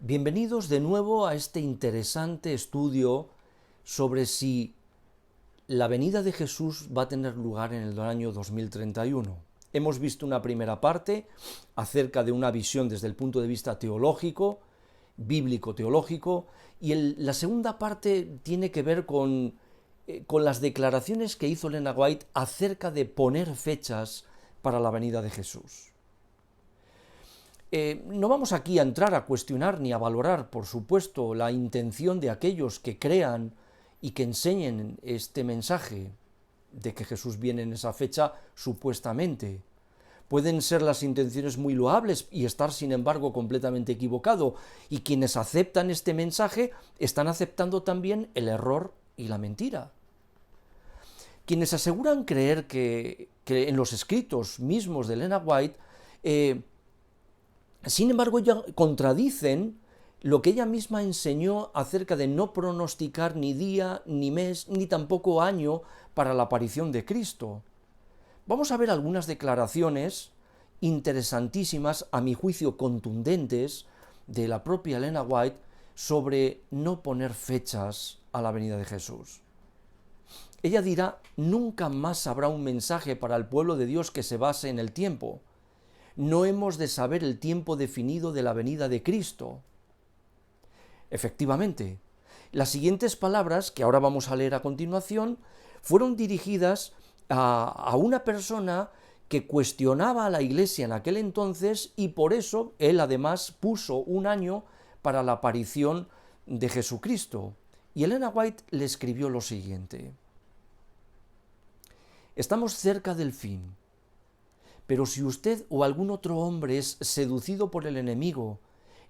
Bienvenidos de nuevo a este interesante estudio sobre si la venida de Jesús va a tener lugar en el año 2031. Hemos visto una primera parte acerca de una visión desde el punto de vista teológico, bíblico-teológico, y la segunda parte tiene que ver con las declaraciones que hizo Elena White acerca de poner fechas para la venida de Jesús. No vamos aquí a entrar a cuestionar ni a valorar, por supuesto, la intención de aquellos que crean y que enseñen este mensaje de que Jesús viene en esa fecha supuestamente. Pueden ser las intenciones muy loables y estar, sin embargo, completamente equivocado. Y quienes aceptan este mensaje están aceptando también el error y la mentira. Quienes aseguran creer que en los escritos mismos de Elena White sin embargo, ya contradicen lo que ella misma enseñó acerca de no pronosticar ni día, ni mes, ni tampoco año para la aparición de Cristo. Vamos a ver algunas declaraciones interesantísimas, a mi juicio contundentes, de la propia Elena White sobre no poner fechas a la venida de Jesús. Ella dirá: nunca más habrá un mensaje para el pueblo de Dios que se base en el tiempo. No hemos de saber el tiempo definido de la venida de Cristo. Efectivamente, las siguientes palabras, que ahora vamos a leer a continuación, fueron dirigidas a una persona que cuestionaba a la Iglesia en aquel entonces, y por eso él además puso un año para la aparición de Jesucristo. Y Elena White le escribió lo siguiente: estamos cerca del fin. Pero si usted o algún otro hombre es seducido por el enemigo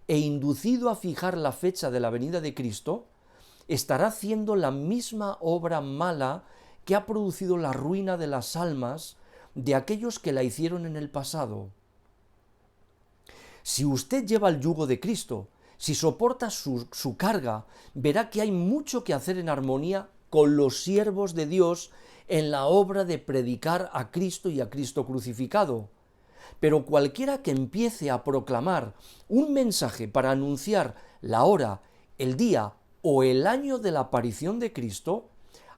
e inducido a fijar la fecha de la venida de Cristo, estará haciendo la misma obra mala que ha producido la ruina de las almas de aquellos que la hicieron en el pasado. Si usted lleva el yugo de Cristo, si soporta su carga, verá que hay mucho que hacer en armonía con los siervos de Dios en la obra de predicar a Cristo y a Cristo crucificado. Pero cualquiera que empiece a proclamar un mensaje para anunciar la hora, el día o el año de la aparición de Cristo,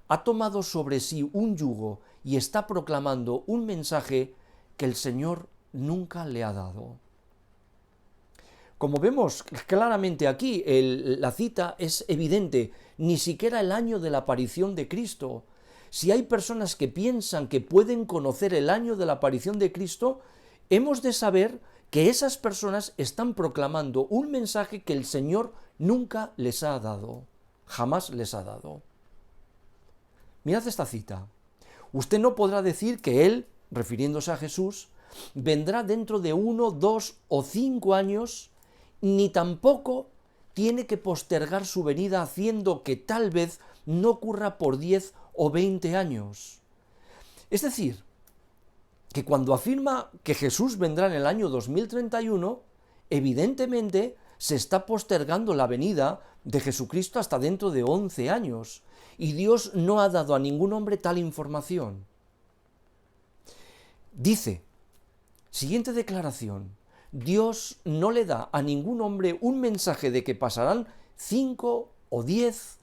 ha tomado sobre sí un yugo y está proclamando un mensaje que el Señor nunca le ha dado. Como vemos claramente aquí, la cita es evidente: ni siquiera el año de la aparición de Cristo. Si hay personas que piensan que pueden conocer el año de la aparición de Cristo, hemos de saber que esas personas están proclamando un mensaje que el Señor nunca les ha dado, jamás les ha dado. Mirad esta cita: usted no podrá decir que Él, refiriéndose a Jesús, vendrá dentro de 1, 2 o 5 años, ni tampoco tiene que postergar su venida haciendo que tal vez no ocurra por 10 o 20 años. Es decir, que cuando afirma que Jesús vendrá en el año 2031, evidentemente se está postergando la venida de Jesucristo hasta dentro de 11 años, y Dios no ha dado a ningún hombre tal información. Dice, siguiente declaración: Dios no le da a ningún hombre un mensaje de que pasarán 5 o 10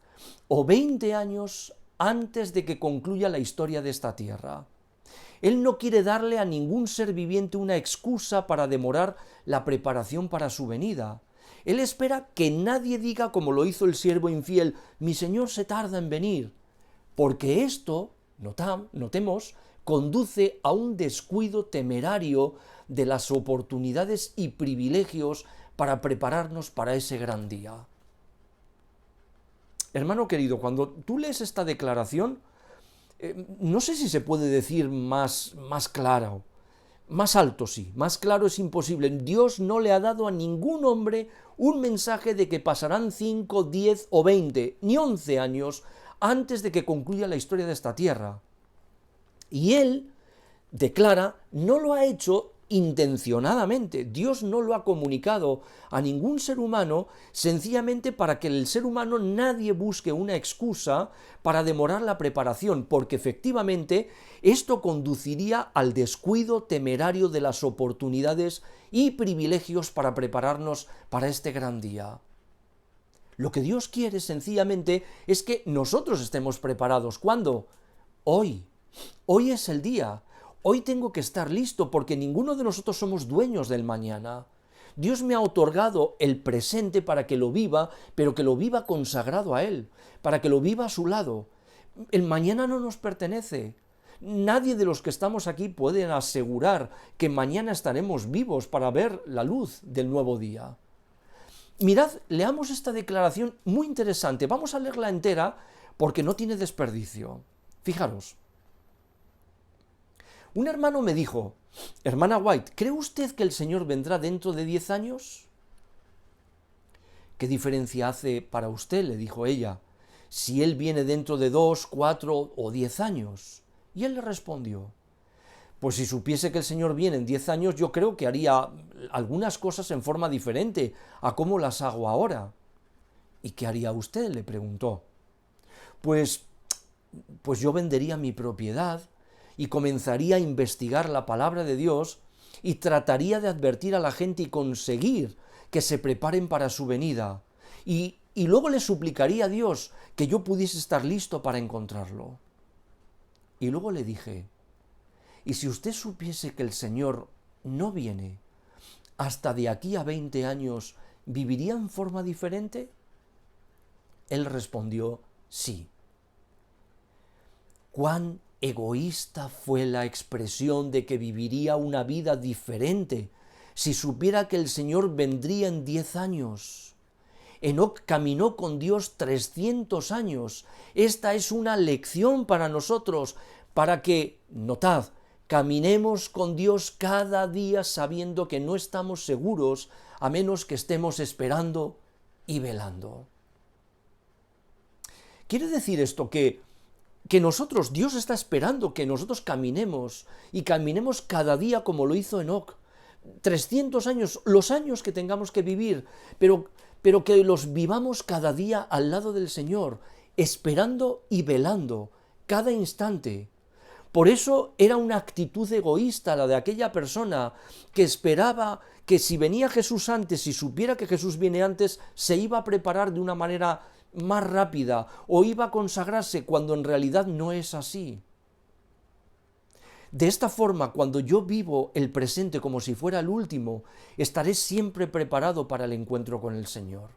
o 20 años antes de que concluya la historia de esta tierra. Él no quiere darle a ningún ser viviente una excusa para demorar la preparación para su venida. Él espera que nadie diga, como lo hizo el siervo infiel: mi Señor se tarda en venir, porque esto, notemos, conduce a un descuido temerario de las oportunidades y privilegios para prepararnos para ese gran día. Hermano querido, cuando tú lees esta declaración, no sé si se puede decir más claro, más alto sí, más claro es imposible. Dios no le ha dado a ningún hombre un mensaje de que pasarán 5, 10 o 20, ni 11 años antes de que concluya la historia de esta tierra. Y Él declara, no lo ha hecho intencionadamente. Dios no lo ha comunicado a ningún ser humano sencillamente para que el ser humano nadie busque una excusa para demorar la preparación, porque efectivamente esto conduciría al descuido temerario de las oportunidades y privilegios para prepararnos para este gran día. Lo que Dios quiere sencillamente es que nosotros estemos preparados. ¿Cuándo? Hoy. Hoy es el día. Hoy tengo que estar listo porque ninguno de nosotros somos dueños del mañana. Dios me ha otorgado el presente para que lo viva, pero que lo viva consagrado a Él, para que lo viva a su lado. El mañana no nos pertenece. Nadie de los que estamos aquí puede asegurar que mañana estaremos vivos para ver la luz del nuevo día. Mirad, leamos esta declaración muy interesante. Vamos a leerla entera porque no tiene desperdicio. Fijaros. Un hermano me dijo: hermana White, ¿cree usted que el Señor vendrá dentro de 10 años? ¿Qué diferencia hace para usted?, le dijo ella, si Él viene dentro de 2, 4 o 10 años. Y él le respondió: pues si supiese que el Señor viene en 10 años, yo creo que haría algunas cosas en forma diferente a cómo las hago ahora. ¿Y qué haría usted?, le preguntó. Pues yo vendería mi propiedad y comenzaría a investigar la palabra de Dios y trataría de advertir a la gente y conseguir que se preparen para su venida. Y luego le suplicaría a Dios que yo pudiese estar listo para encontrarlo. Y luego le dije: ¿y si usted supiese que el Señor no viene hasta de aquí a 20 años, viviría en forma diferente? Él respondió: sí. ¿Cuán egoísta fue la expresión de que viviría una vida diferente si supiera que el Señor vendría en 10 años? Enoc caminó con Dios 300 años. Esta es una lección para nosotros, para que, notad, caminemos con Dios cada día sabiendo que no estamos seguros a menos que estemos esperando y velando. ¿Quiere decir esto que nosotros, Dios está esperando que nosotros caminemos y caminemos cada día como lo hizo Enoc? 300 años, los años que tengamos que vivir, pero que los vivamos cada día al lado del Señor, esperando y velando cada instante. Por eso era una actitud egoísta la de aquella persona que esperaba que si venía Jesús antes y supiera que Jesús viene antes, se iba a preparar de una manera más rápida o iba a consagrarse, cuando en realidad no es así. De esta forma, cuando yo vivo el presente como si fuera el último, estaré siempre preparado para el encuentro con el Señor.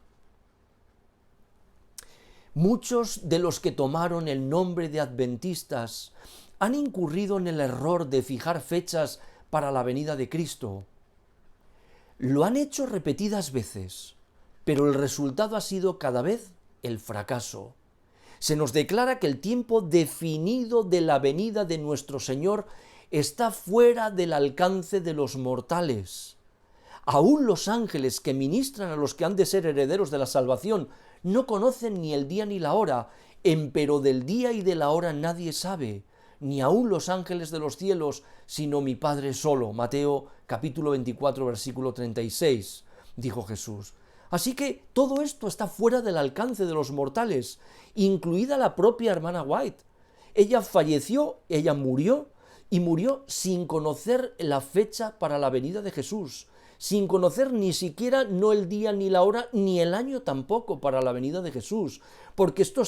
Muchos de los que tomaron el nombre de adventistas han incurrido en el error de fijar fechas para la venida de Cristo. Lo han hecho repetidas veces, pero el resultado ha sido cada vez el fracaso. Se nos declara que el tiempo definido de la venida de nuestro Señor está fuera del alcance de los mortales. Aún los ángeles que ministran a los que han de ser herederos de la salvación no conocen ni el día ni la hora, empero del día y de la hora nadie sabe, ni aun los ángeles de los cielos, sino mi Padre solo. Mateo capítulo 24, versículo 36, dijo Jesús. Así que todo esto está fuera del alcance de los mortales, incluida la propia hermana White. Ella falleció, ella murió, y murió sin conocer la fecha para la venida de Jesús, sin conocer ni siquiera no el día ni la hora ni el año tampoco para la venida de Jesús, porque esto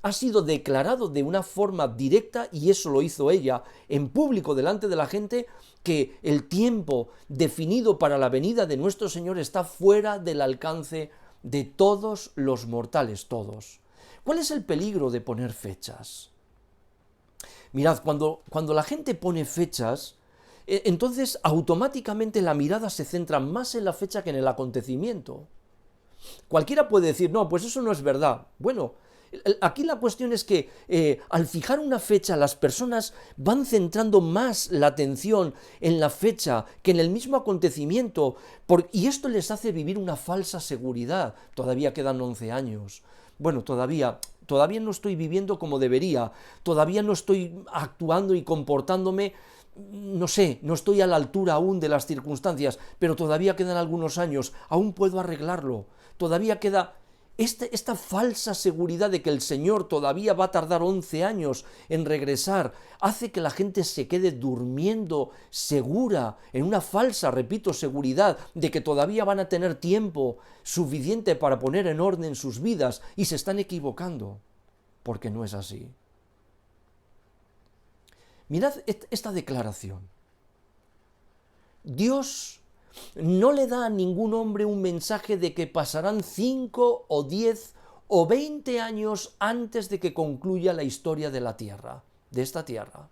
ha sido declarado de una forma directa, y eso lo hizo ella en público delante de la gente, que el tiempo definido para la venida de nuestro Señor está fuera del alcance de todos los mortales, todos. ¿Cuál es el peligro de poner fechas? Mirad, cuando la gente pone fechas, entonces automáticamente la mirada se centra más en la fecha que en el acontecimiento. Cualquiera puede decir: no, pues eso no es verdad. Bueno, aquí la cuestión es que al fijar una fecha, las personas van centrando más la atención en la fecha que en el mismo acontecimiento, y esto les hace vivir una falsa seguridad. Todavía quedan 11 años. Bueno, todavía no estoy viviendo como debería, todavía no estoy actuando y comportándome no sé, no estoy a la altura aún de las circunstancias, pero todavía quedan algunos años, aún puedo arreglarlo, todavía queda esta falsa seguridad de que el Señor todavía va a tardar 11 años en regresar, hace que la gente se quede durmiendo segura, en una falsa, repito, seguridad de que todavía van a tener tiempo suficiente para poner en orden sus vidas y se están equivocando, porque no es así. Mirad esta declaración. Dios no le da a ningún hombre un mensaje de que pasarán 5 o 10 o 20 años antes de que concluya la historia de la tierra, de esta tierra.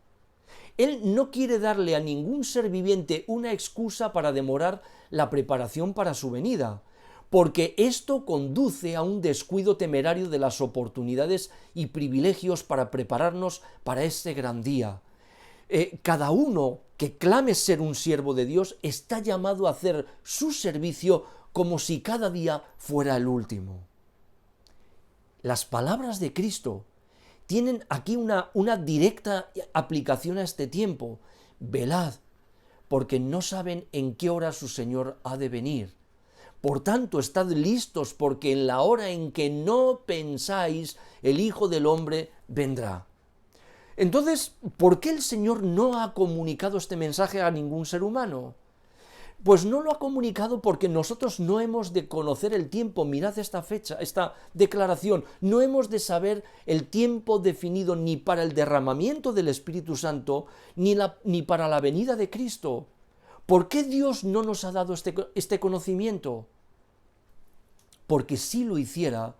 Él no quiere darle a ningún ser viviente una excusa para demorar la preparación para su venida, porque esto conduce a un descuido temerario de las oportunidades y privilegios para prepararnos para ese gran día. Cada uno que clame ser un siervo de Dios está llamado a hacer su servicio como si cada día fuera el último. Las palabras de Cristo tienen aquí una directa aplicación a este tiempo. Velad, porque no saben en qué hora su Señor ha de venir. Por tanto, estad listos, porque en la hora en que no pensáis, el Hijo del Hombre vendrá. Entonces, ¿por qué el Señor no ha comunicado este mensaje a ningún ser humano? Pues no lo ha comunicado porque nosotros no hemos de conocer el tiempo. Mirad esta fecha, esta declaración. No hemos de saber el tiempo definido ni para el derramamiento del Espíritu Santo, ni para la venida de Cristo. ¿Por qué Dios no nos ha dado este conocimiento? Porque si lo hiciera,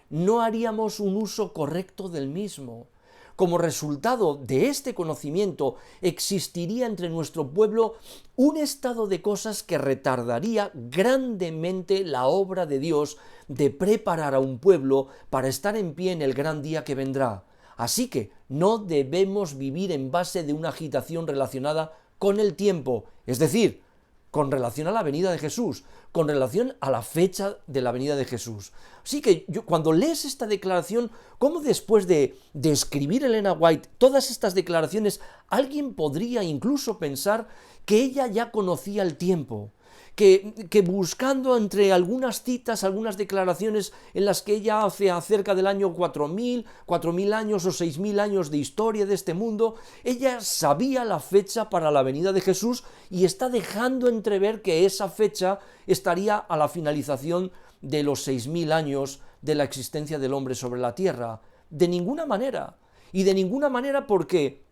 no haríamos un uso correcto del mismo. Como resultado de este conocimiento, existiría entre nuestro pueblo un estado de cosas que retardaría grandemente la obra de Dios de preparar a un pueblo para estar en pie en el gran día que vendrá. Así que no debemos vivir en base de una agitación relacionada con el tiempo, es decir, con relación a la venida de Jesús, con relación a la fecha de la venida de Jesús. Así que cuando lees esta declaración, ¿cómo después de escribir Elena White todas estas declaraciones, alguien podría incluso pensar que ella ya conocía el tiempo? Que buscando entre algunas citas, algunas declaraciones en las que ella hace acerca del año 4.000 años o 6.000 años de historia de este mundo, ella sabía la fecha para la venida de Jesús y está dejando entrever que esa fecha estaría a la finalización de los 6.000 años de la existencia del hombre sobre la tierra. De ninguna manera. Y de ninguna manera porque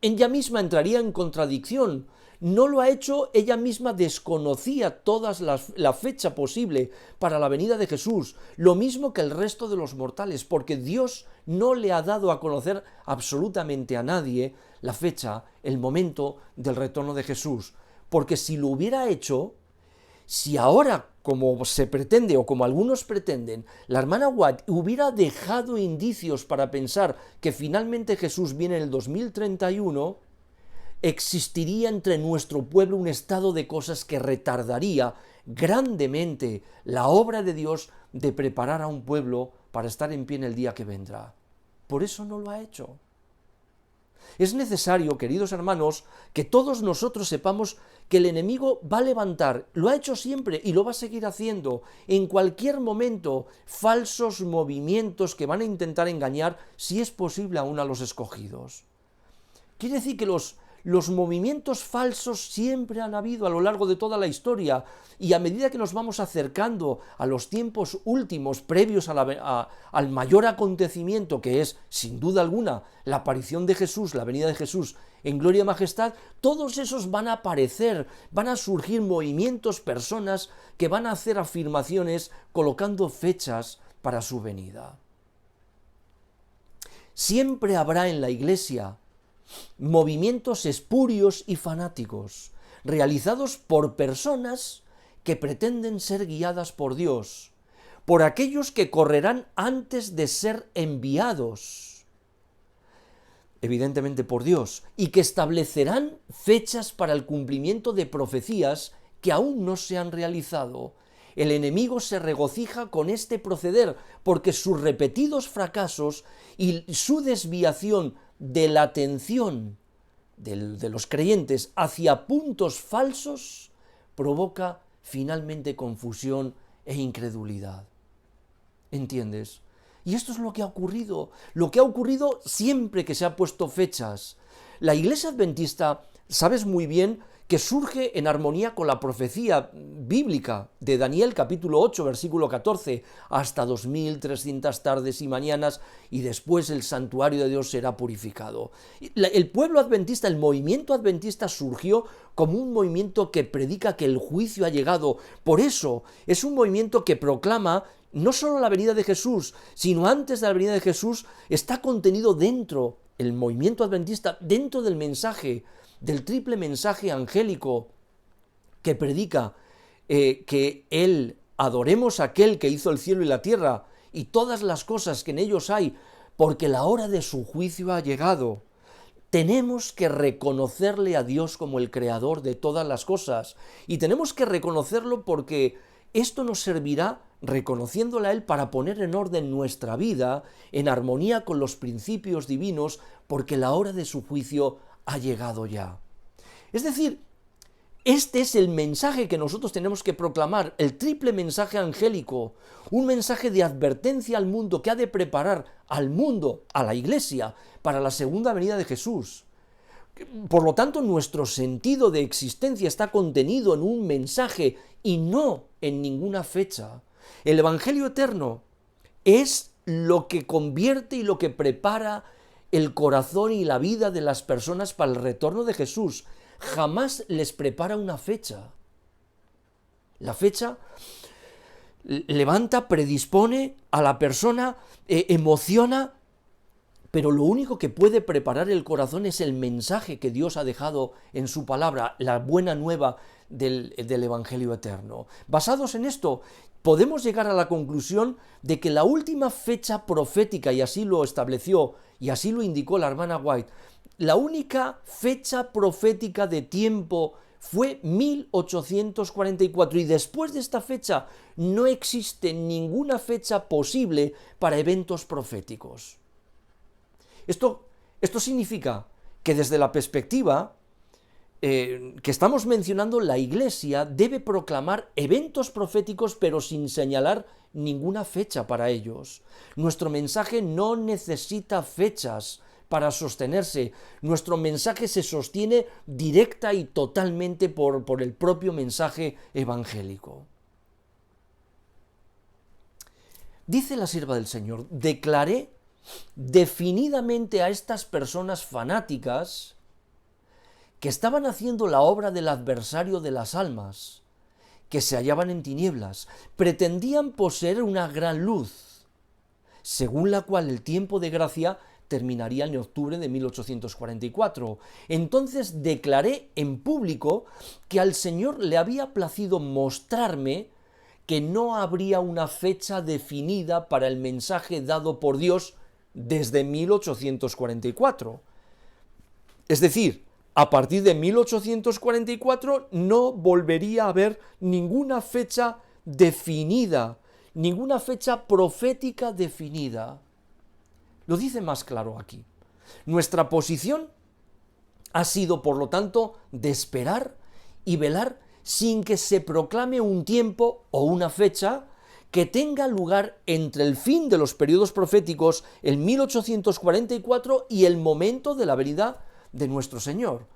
ella misma entraría en contradicción. No lo ha hecho, ella misma desconocía la fecha posible para la venida de Jesús, lo mismo que el resto de los mortales, porque Dios no le ha dado a conocer absolutamente a nadie la fecha, el momento del retorno de Jesús. Porque si lo hubiera hecho, si ahora, como se pretende o como algunos pretenden, la hermana White hubiera dejado indicios para pensar que finalmente Jesús viene en el 2031, existiría entre nuestro pueblo un estado de cosas que retardaría grandemente la obra de Dios de preparar a un pueblo para estar en pie en el día que vendrá. Por eso no lo ha hecho. Es necesario, queridos hermanos, que todos nosotros sepamos que el enemigo va a levantar, lo ha hecho siempre y lo va a seguir haciendo, en cualquier momento, falsos movimientos que van a intentar engañar, si es posible, aún a los escogidos. Quiere decir que los movimientos falsos siempre han habido a lo largo de toda la historia, y a medida que nos vamos acercando a los tiempos últimos previos al mayor acontecimiento, que es, sin duda alguna, la aparición de Jesús, la venida de Jesús en gloria y majestad, todos esos van a aparecer, van a surgir movimientos, personas que van a hacer afirmaciones colocando fechas para su venida. Siempre habrá en la Iglesia movimientos espurios y fanáticos, realizados por personas que pretenden ser guiadas por Dios, por aquellos que correrán antes de ser enviados, evidentemente por Dios, y que establecerán fechas para el cumplimiento de profecías que aún no se han realizado. El enemigo se regocija con este proceder, porque sus repetidos fracasos y su desviación de la atención de los creyentes hacia puntos falsos provoca finalmente confusión e incredulidad. ¿Entiendes? Y esto es lo que ha ocurrido siempre que se ha puesto fechas. La Iglesia Adventista, sabes muy bien, que surge en armonía con la profecía bíblica de Daniel capítulo 8, versículo 14, hasta 2300 tardes y mañanas, y después el santuario de Dios será purificado. El pueblo adventista, el movimiento adventista surgió como un movimiento que predica que el juicio ha llegado. Por eso es un movimiento que proclama no solo la venida de Jesús, sino antes de la venida de Jesús, está contenido dentro, el movimiento adventista, dentro del mensaje, del triple mensaje angélico que predica que adoremos a aquel que hizo el cielo y la tierra y todas las cosas que en ellos hay, porque la hora de su juicio ha llegado. Tenemos que reconocerle a Dios como el creador de todas las cosas y tenemos que reconocerlo porque esto nos servirá, reconociéndole a Él, para poner en orden nuestra vida, en armonía con los principios divinos, porque la hora de su juicio ha llegado ya. Es decir, este es el mensaje que nosotros tenemos que proclamar, el triple mensaje angélico, un mensaje de advertencia al mundo que ha de preparar al mundo, a la Iglesia, para la segunda venida de Jesús. Por lo tanto, nuestro sentido de existencia está contenido en un mensaje y no en ninguna fecha. El Evangelio eterno es lo que convierte y lo que prepara el corazón y la vida de las personas para el retorno de Jesús. Jamás les prepara una fecha. La fecha levanta, predispone a la persona, emociona, pero lo único que puede preparar el corazón es el mensaje que Dios ha dejado en su palabra, la buena nueva del Evangelio eterno. Basados en esto, podemos llegar a la conclusión de que la última fecha profética, y así lo estableció, y así lo indicó la hermana White, la única fecha profética de tiempo fue 1844, y después de esta fecha no existe ninguna fecha posible para eventos proféticos. Esto significa que desde la perspectiva que estamos mencionando, la Iglesia debe proclamar eventos proféticos pero sin señalar ninguna fecha para ellos. Nuestro mensaje no necesita fechas para sostenerse. Nuestro mensaje se sostiene directa y totalmente por el propio mensaje evangélico. Dice la sierva del Señor: declaré definidamente a estas personas fanáticas que estaban haciendo la obra del adversario de las almas, que se hallaban en tinieblas, pretendían poseer una gran luz, según la cual el tiempo de gracia terminaría en octubre de 1844. Entonces declaré en público que al Señor le había placido mostrarme que no habría una fecha definida para el mensaje dado por Dios desde 1844. Es decir, a partir de 1844 no volvería a haber ninguna fecha definida, ninguna fecha profética definida. Lo dice más claro aquí. Nuestra posición ha sido, por lo tanto, de esperar y velar sin que se proclame un tiempo o una fecha que tenga lugar entre el fin de los periodos proféticos, el 1844, y el momento de la venida de nuestro Señor.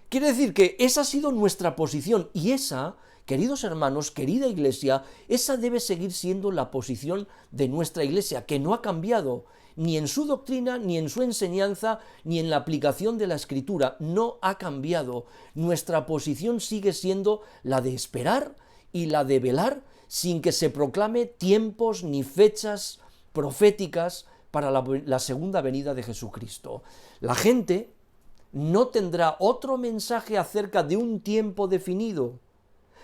Quiere decir que esa ha sido nuestra posición, y esa, queridos hermanos, querida Iglesia, esa debe seguir siendo la posición de nuestra Iglesia, que no ha cambiado ni en su doctrina, ni en su enseñanza, ni en la aplicación de la Escritura. No ha cambiado. Nuestra posición sigue siendo la de esperar y la de velar sin que se proclame tiempos ni fechas proféticas para la segunda venida de Jesucristo. La gente no tendrá otro mensaje acerca de un tiempo definido.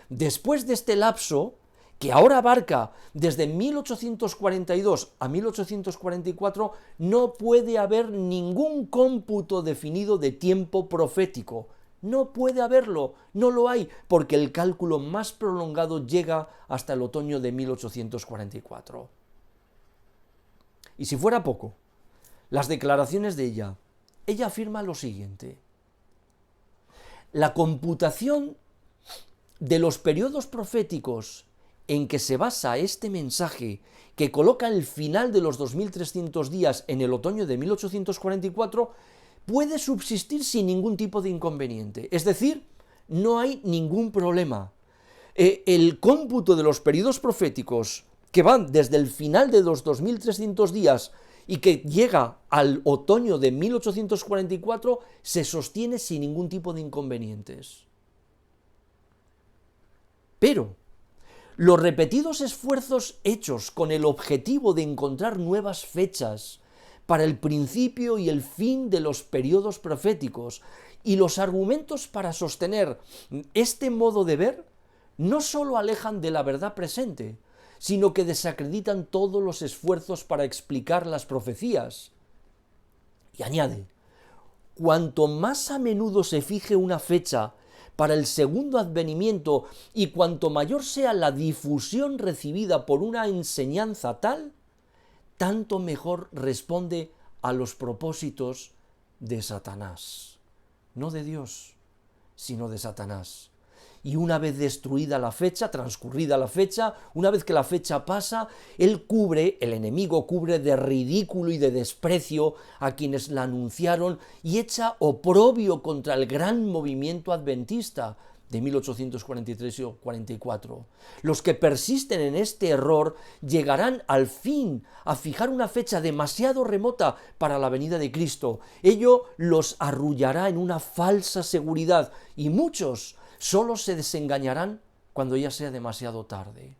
Después de este lapso, que ahora abarca desde 1842 a 1844, no puede haber ningún cómputo definido de tiempo profético. No puede haberlo, no lo hay, porque el cálculo más prolongado llega hasta el otoño de 1844. Y si fuera poco, las declaraciones de ella ella afirma lo siguiente: la computación de los periodos proféticos en que se basa este mensaje, que coloca el final de los 2300 días en el otoño de 1844, puede subsistir sin ningún tipo de inconveniente. Es decir, no hay ningún problema. El cómputo de los periodos proféticos que van desde el final de los 2300 días y que llega al otoño de 1844 se sostiene sin ningún tipo de inconvenientes. Pero los repetidos esfuerzos hechos con el objetivo de encontrar nuevas fechas para el principio y el fin de los periodos proféticos y los argumentos para sostener este modo de ver no solo alejan de la verdad presente, sino que desacreditan todos los esfuerzos para explicar las profecías. Y añade: cuanto más a menudo se fije una fecha para el segundo advenimiento y cuanto mayor sea la difusión recibida por una enseñanza tal, tanto mejor responde a los propósitos de Satanás. No de Dios, sino de Satanás. Y una vez destruida la fecha, transcurrida la fecha, una vez que la fecha pasa, el enemigo cubre de ridículo y de desprecio a quienes la anunciaron y echa oprobio contra el gran movimiento adventista de 1843 y 44. Los que persisten en este error llegarán al fin a fijar una fecha demasiado remota para la venida de Cristo. Ello los arrullará en una falsa seguridad y muchos solo se desengañarán cuando ya sea demasiado tarde.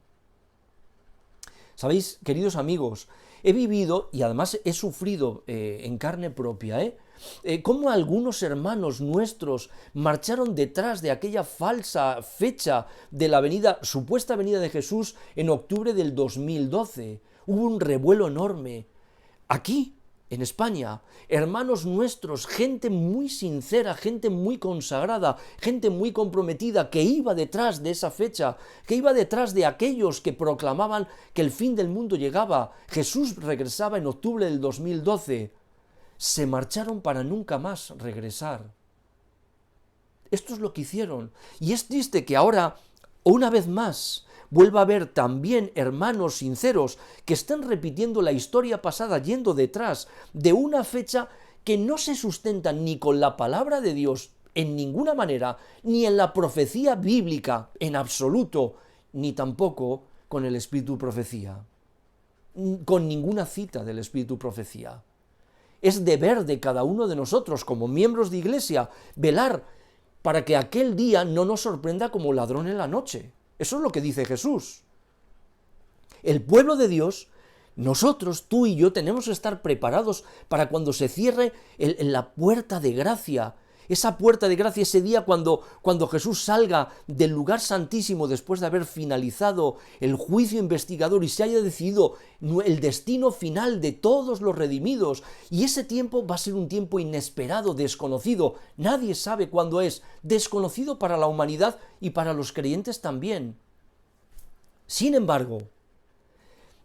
¿Sabéis, queridos amigos? He vivido y además he sufrido en carne propia, cómo algunos hermanos nuestros marcharon detrás de aquella falsa fecha de la supuesta venida de Jesús en octubre del 2012. Hubo un revuelo enorme. Aquí, en España, hermanos nuestros, gente muy sincera, gente muy consagrada, gente muy comprometida, que iba detrás de esa fecha, que iba detrás de aquellos que proclamaban que el fin del mundo llegaba, Jesús regresaba en octubre del 2012, se marcharon para nunca más regresar. Esto es lo que hicieron. Y es triste que ahora, una vez más, vuelva a haber también hermanos sinceros que estén repitiendo la historia pasada yendo detrás de una fecha que no se sustenta ni con la palabra de Dios en ninguna manera, ni en la profecía bíblica en absoluto, ni tampoco con el Espíritu Profecía, con ninguna cita del Espíritu Profecía. Es deber de cada uno de nosotros como miembros de Iglesia velar para que aquel día no nos sorprenda como ladrón en la noche. Eso es lo que dice Jesús. El pueblo de Dios, nosotros, tú y yo, tenemos que estar preparados para cuando se cierre la puerta de gracia. Esa puerta de gracia, ese día cuando Jesús salga del lugar santísimo después de haber finalizado el juicio investigador y se haya decidido el destino final de todos los redimidos. Y ese tiempo va a ser un tiempo inesperado, desconocido. Nadie sabe cuándo es. Desconocido para la humanidad y para los creyentes también. Sin embargo,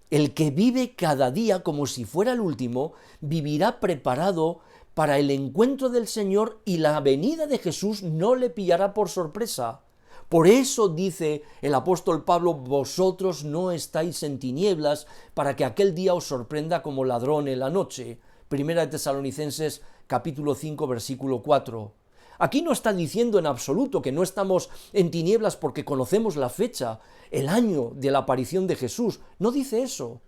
el que vive cada día como si fuera el último, vivirá preparado para el encuentro del Señor y la venida de Jesús no le pillará por sorpresa. Por eso dice el apóstol Pablo: vosotros no estáis en tinieblas para que aquel día os sorprenda como ladrón en la noche. Primera de Tesalonicenses capítulo 5 versículo 4. Aquí no está diciendo en absoluto que no estamos en tinieblas porque conocemos la fecha, el año de la aparición de Jesús. No dice eso.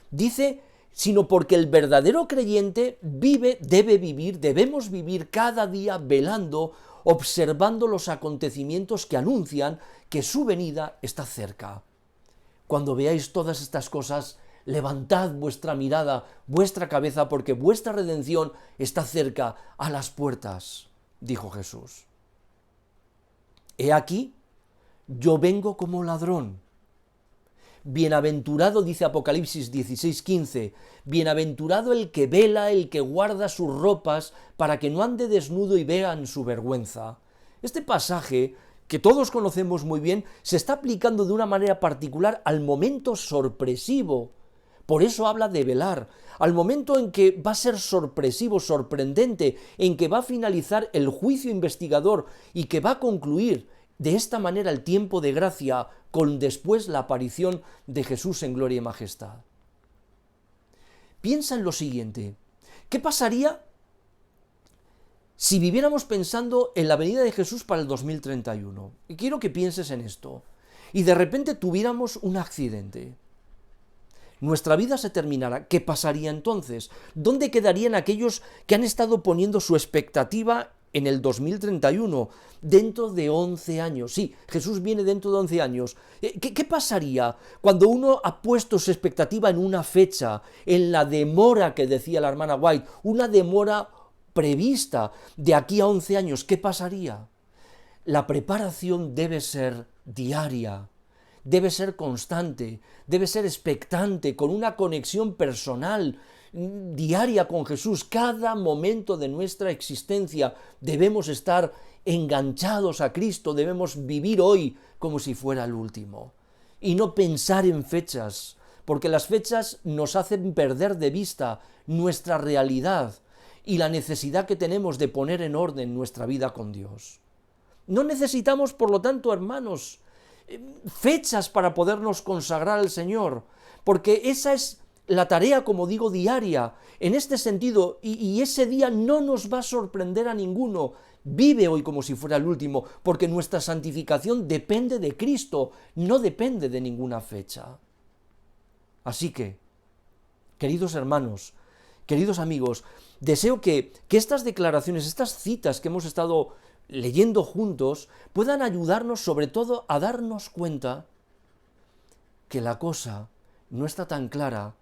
Dice sino porque el verdadero creyente debemos vivir cada día velando, observando los acontecimientos que anuncian que su venida está cerca. Cuando veáis todas estas cosas, levantad vuestra mirada, vuestra cabeza, porque vuestra redención está cerca, a las puertas, dijo Jesús. He aquí, yo vengo como ladrón. Bienaventurado, dice Apocalipsis 16:15, bienaventurado el que vela, el que guarda sus ropas, para que no ande desnudo y vean su vergüenza. Este pasaje, que todos conocemos muy bien, se está aplicando de una manera particular al momento sorpresivo Por eso habla de velar, al momento en que va a ser sorpresivo, sorprendente, en que va a finalizar el juicio investigador y que va a concluir de esta manera el tiempo de gracia con después la aparición de Jesús en gloria y majestad. Piensa en lo siguiente, ¿qué pasaría si viviéramos pensando en la venida de Jesús para el 2031? Y quiero que pienses en esto. Y de repente tuviéramos un accidente. Nuestra vida se terminara. ¿Qué pasaría entonces? ¿Dónde quedarían aquellos que han estado poniendo su expectativa en el 2031? Dentro de 11 años. Sí, Jesús viene dentro de 11 años. ¿Qué pasaría cuando uno ha puesto su expectativa en una fecha, en la demora que decía la hermana White, una demora prevista de aquí a 11 años? ¿Qué pasaría? La preparación debe ser diaria, debe ser constante, debe ser expectante, con una conexión personal diaria con Jesús. Cada momento de nuestra existencia debemos estar enganchados a Cristo, debemos vivir hoy como si fuera el último. Y no pensar en fechas, porque las fechas nos hacen perder de vista nuestra realidad y la necesidad que tenemos de poner en orden nuestra vida con Dios. No necesitamos, por lo tanto, hermanos, fechas para podernos consagrar al Señor, porque esa es la tarea, como digo, diaria, en este sentido, y ese día no nos va a sorprender a ninguno. Vive hoy como si fuera el último, porque nuestra santificación depende de Cristo, no depende de ninguna fecha. Así que, queridos hermanos, queridos amigos, deseo que estas declaraciones, estas citas que hemos estado leyendo juntos, puedan ayudarnos sobre todo a darnos cuenta que la cosa no está tan clara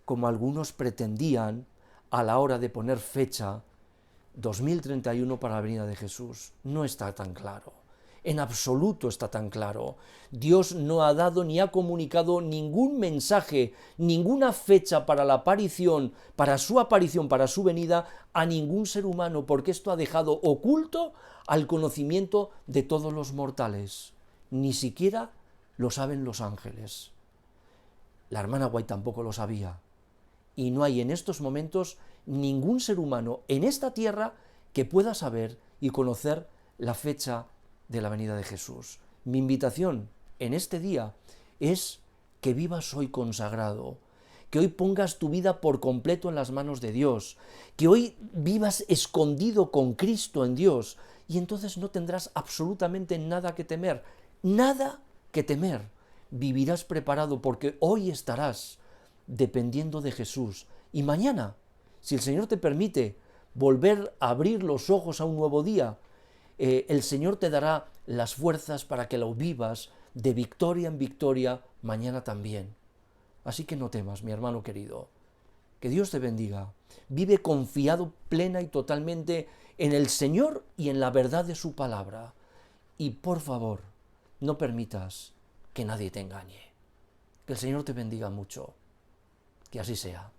como algunos pretendían a la hora de poner fecha 2031 para la venida de Jesús. No está tan claro. En absoluto está tan claro. Dios no ha dado ni ha comunicado ningún mensaje, ninguna fecha para la aparición, para su venida, a ningún ser humano, porque esto ha dejado oculto al conocimiento de todos los mortales. Ni siquiera lo saben los ángeles. La hermana White tampoco lo sabía. Y no hay en estos momentos ningún ser humano en esta tierra que pueda saber y conocer la fecha de la venida de Jesús. Mi invitación en este día es que vivas hoy consagrado, que hoy pongas tu vida por completo en las manos de Dios, que hoy vivas escondido con Cristo en Dios, y entonces no tendrás absolutamente nada que temer, nada que temer. Vivirás preparado porque hoy estarás dependiendo de Jesús. Y mañana, si el Señor te permite volver a abrir los ojos a un nuevo día, el Señor te dará las fuerzas para que lo vivas de victoria en victoria mañana también. Así que no temas, mi hermano querido. Que Dios te bendiga. Vive confiado plena y totalmente en el Señor y en la verdad de su palabra. Y por favor, no permitas que nadie te engañe. Que el Señor te bendiga mucho. Que así sea.